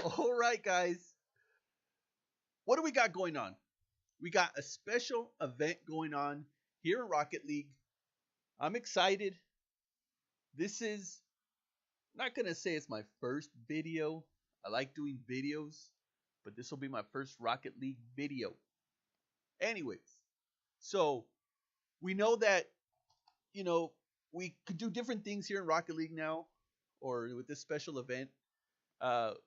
All right, guys. What do we got going on? We got a special event going on here in Rocket League. I'm excited. This is not going to say it's my first video. I like doing videos, but this will be my first Rocket League video. Anyways, so we know that, you know, we could do different things here in Rocket League now, or with this special event.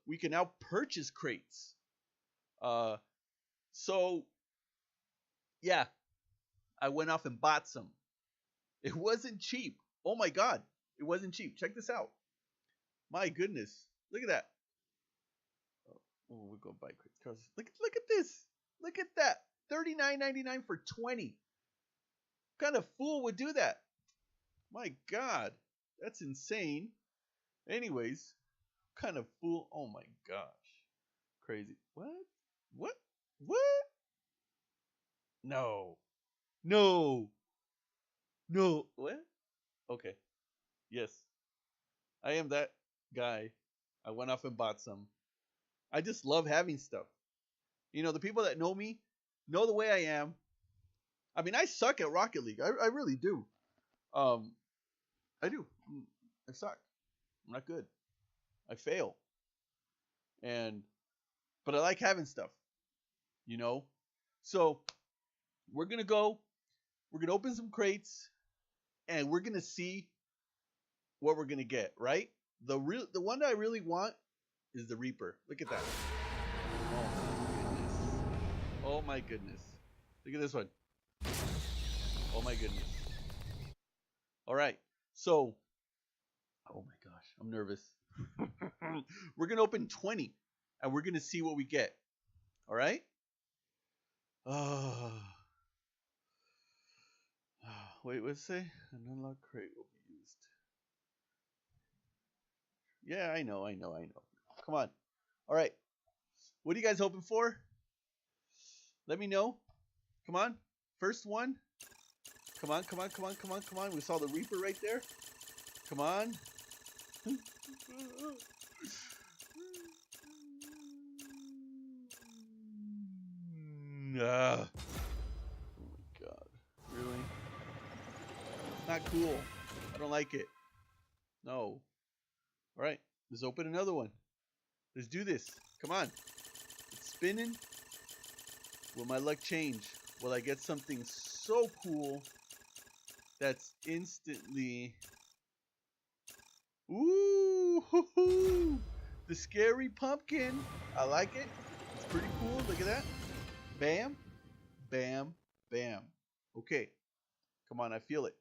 We can now purchase crates. Uh, so yeah, I went off and bought some. It wasn't cheap. Oh my god, it wasn't cheap. Check this out. My goodness, look at that. Oh, we're gonna buy crates. Look at this. Look at that. $39.99 for 20. What kind of fool would do that? My god, that's insane. Anyways, what kind of fool? Oh my gosh, crazy. What? What? What? No. No. No. What? Okay. Yes. I am that guy. I went off and bought some. I just love having stuff. You know, the people that know me know the way I am. I mean, I suck at Rocket League. I really do. Um, I do. I suck. I'm not good. I fail. And but I like having stuff. You know. So we're gonna go. We're gonna open some crates, and we're gonna see what we're gonna get. Right? The one that I really want is the Reaper. Look at that. Oh my goodness. Look at this one. Oh my goodness. All right. So, oh my gosh, I'm nervous. We're going to open 20 and we're going to see what we get. All right? Wait, what's it say? An unlocked crate will be used. Yeah, I know. Come on. All right. What are you guys hoping for? Let me know. Come on. First one. Come on. We saw the Reaper right there. Come on. Oh my god. Really? It's not cool. I don't like it. No. Alright. Let's open another one. Let's do this. Come on. It's spinning. Will my luck change? Will I get something so cool that's instantly... Ooh, hoo-hoo. The scary pumpkin. I like it. It's pretty cool. Look at that. Bam, bam, bam. Okay. Come on, I feel it.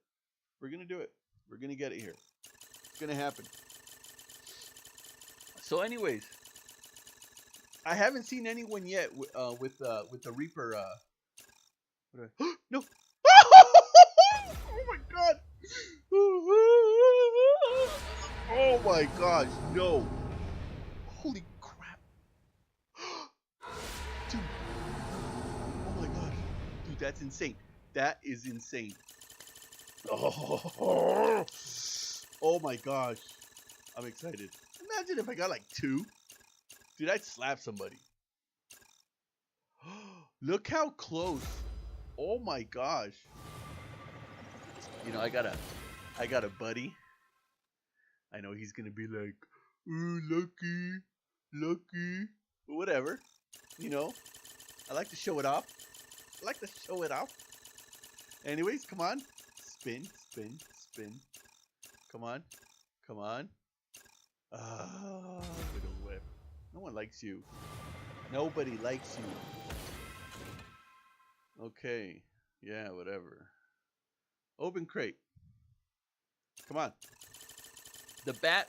We're going to do it. We're going to get it here. It's going to happen. So anyways, I haven't seen anyone yet with the Reaper. No. Oh my god. Oh my gosh, no. Holy crap. Dude. Oh my gosh. Dude, that's insane. That is insane. Oh my gosh. I'm excited. Imagine if I got like 2. Dude, I'd slap somebody. Look how close. Oh my gosh. You know, I got a buddy. I know he's gonna be like, ooh, lucky, but whatever. You know, I like to show it off. Anyways, come on, spin. Come on. Little whip. No one likes you. Nobody likes you. Okay, yeah, whatever. Open crate. Come on. The bat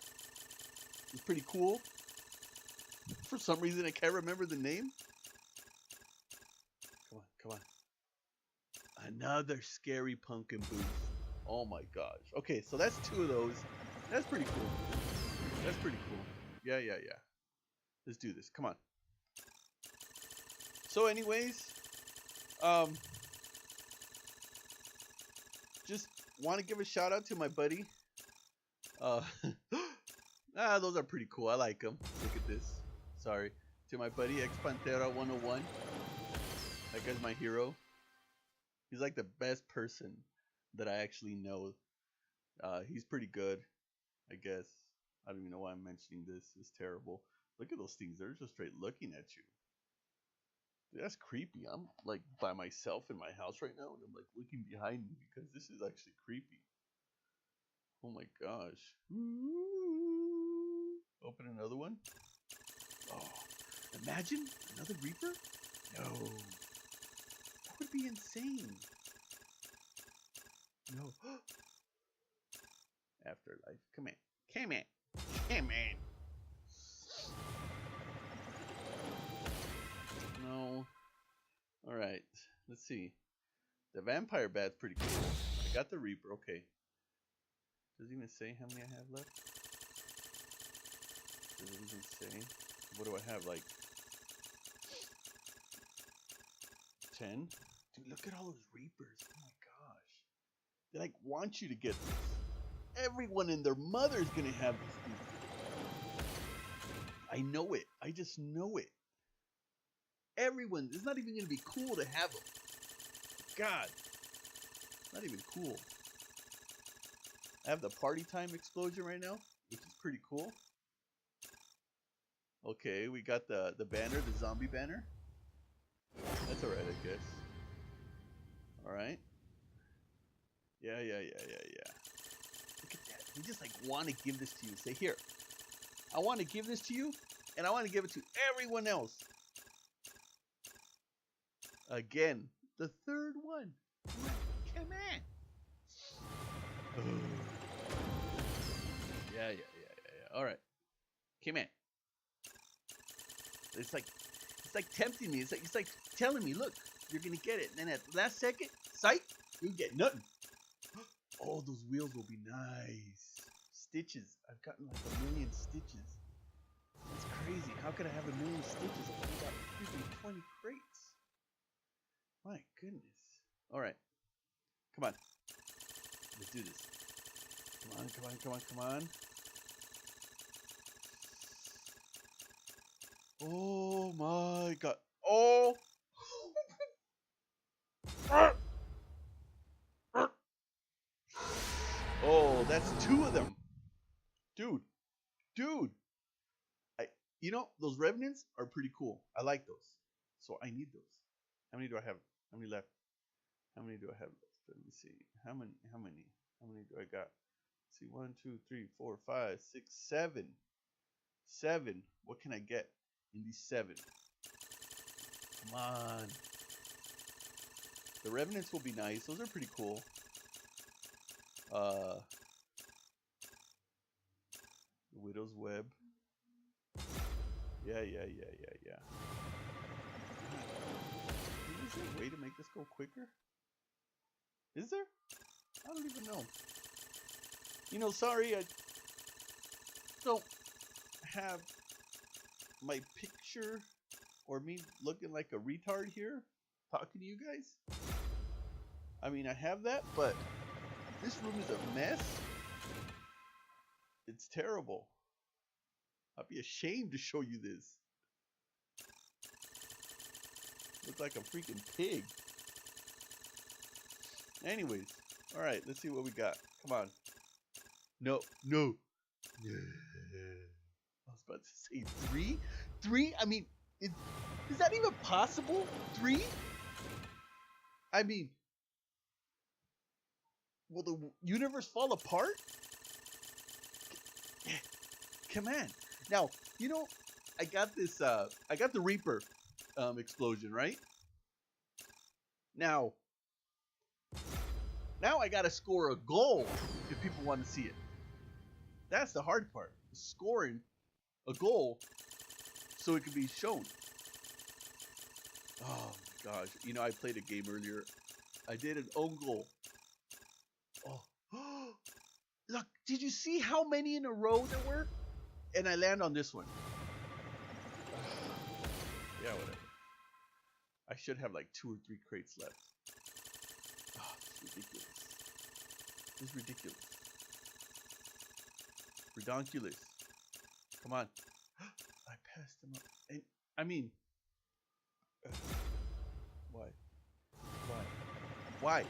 is pretty cool. For some reason, I can't remember the name. Come on. Another scary pumpkin booth. Oh my gosh. Okay, so that's 2 of those. That's pretty cool. Yeah. Let's do this. Come on. So anyways, just want to give a shout out to my buddy. Those are pretty cool. I like them. Look at this. sorry. To my buddy X Pantera 101. That guy's my hero. He's like the best person that I actually know. He's pretty good, I guess. I don't even know why I'm mentioning this. It's terrible. Look at those things. They're just straight looking at you. Dude, that's creepy. I'm like by myself in my house right now, and I'm like looking behind me because this is actually creepy. Oh my gosh. Ooh. Open another one. Oh, imagine another Reaper? No. That would be insane. No. Afterlife. Come in. Come in. Come in. No. Alright. Let's see. The vampire bat's pretty cool. I got the Reaper. Okay. Does it even say how many I have left? Does it even say? What do I have? Like 10? Dude, look at all those Reapers. Oh my gosh. They like want you to get this. Everyone and their mother's gonna have these things. I know it. I just know it. Everyone. It's not even gonna be cool to have them. God. Not even cool. I have the party time explosion right now, which is pretty cool. Okay, we got the banner, the zombie banner. That's alright, I guess. Alright. Yeah. Look at that. They just like want to give this to you. Say, here. I want to give this to you, and I want to give it to everyone else. Again, the third one. Come on. Yeah. Alright. Come in. It's like tempting me. It's like telling me, look, you're gonna get it. And then at the last second, sight, you get nothing. Oh, those wheels will be nice. Stitches. I've gotten like 1,000,000 stitches. That's crazy. How could I have 1,000,000 stitches? I've only got freaking 20 crates. My goodness. Alright. Come on. Let's do this. Come on. Oh my god. Oh! Oh, that's 2 of them. Dude. You know, those Revenants are pretty cool. I like those. So I need those. How many do I have? How many left? How many do I have left? Let me see. How many do I got? Let's see, 1, 2, 3, 4, 5, 6, 7. 7. What can I get in these 7? Come on. The Revenants will be nice. Those are pretty cool. The Widow's Web. Yeah. Is there a way to make this go quicker? Is there? I don't even know. You know, sorry, I don't have my picture or me looking like a retard here talking to you guys. I mean, I have that, but this room is a mess. It's terrible. I'd be ashamed to show you this. Look like a freaking pig. Anyways, alright, let's see what we got. Come on. No. I was about to say 3? 3? I mean, is that even possible? 3? I mean, will the universe fall apart? Come on. Now, you know, I got this, I got the Reaper explosion, right? Now I gotta score a goal if people want to see it. That's the hard part. Scoring a goal so it can be shown. Oh my gosh. You know, I played a game earlier. I did an own goal. Oh. Look, did you see how many in a row there were? And I land on this one. Yeah, whatever. I should have like 2 or 3 crates left. Oh, it's ridiculous. This is ridiculous. Redonkulous. Come on. I passed him up. And, I mean, why? Why? Why?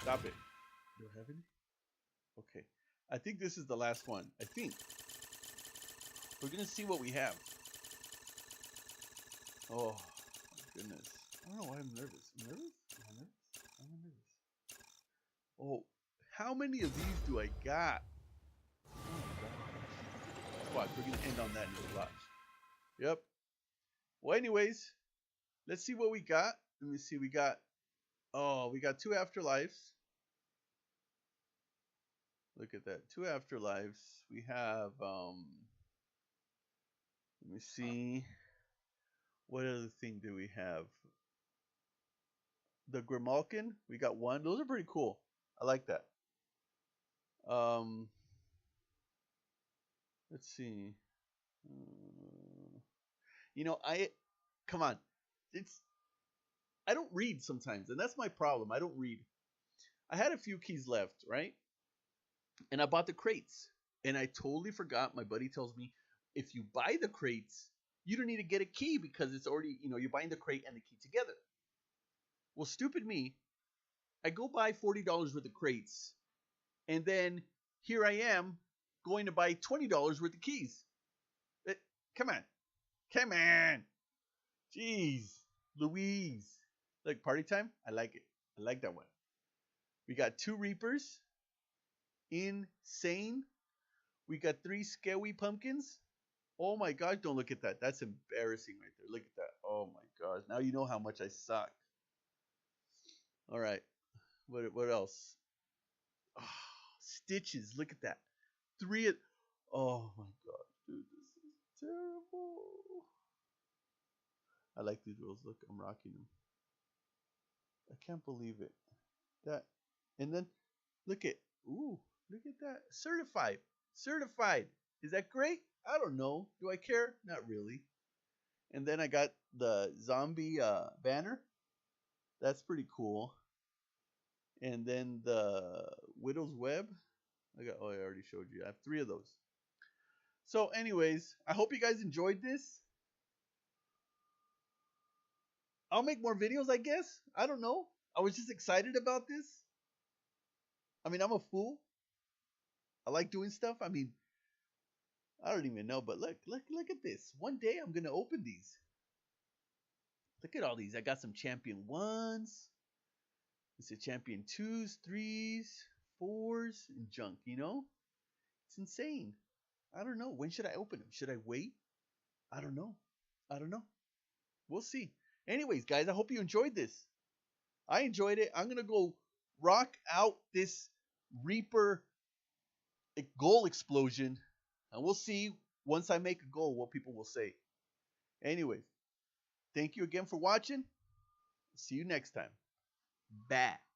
Stop it. Do I have any? Okay. I think this is the last one. I think. We're going to see what we have. Oh, my goodness. I don't know why I'm nervous. I'm nervous? Am I nervous? I'm nervous. Oh, how many of these do I got? Oh my gosh. Watch, we're going to end on that note. Watch. Yep. Well, anyways, let's see what we got. Let me see. We got 2 afterlives. Look at that. 2 afterlives. We have, let me see. What other thing do we have? The Grimalkin. We got 1. Those are pretty cool. I like that. Let's see. Come on. I don't read sometimes, and that's my problem. I don't read. I had a few keys left, right? And I bought the crates, and I totally forgot. My buddy tells me, if you buy the crates, you don't need to get a key because it's already, you're buying the crate and the key together. Well, stupid me. I go buy $40 worth of crates, and then here I am going to buy $20 worth of keys. Come on. Come on. Jeez. Louise. Look, party time. I like it. I like that one. We got 2 Reapers. Insane. We got 3 Scary Pumpkins. Oh my gosh, don't look at that. That's embarrassing right there. Look at that. Oh my gosh. Now you know how much I suck. All right. What else? Oh, Stitches. Look at that. 3 of... Oh my god. Dude, this is terrible. I like these rules. Look, I'm rocking them. I can't believe it. That. And then, look at... Ooh, look at that. Certified. Certified. Is that great? I don't know. Do I care? Not really. And then I got the zombie banner. That's pretty cool. And then the Widow's Web. I already showed you. I have 3 of those. So anyways, I hope you guys enjoyed this. I'll make more videos, I guess. I don't know. I was just excited about this. I mean, I'm a fool. I like doing stuff. I mean, I don't even know, but look at this. One day I'm going to open these. Look at all these. I got some champion 1s. It's a champion 2s, 3s, 4s, and junk, It's insane. I don't know. When should I open them? Should I wait? I don't know. We'll see. Anyways, guys, I hope you enjoyed this. I enjoyed it. I'm going to go rock out this Reaper goal explosion. And we'll see once I make a goal what people will say. Anyways, thank you again for watching. See you next time. Bye.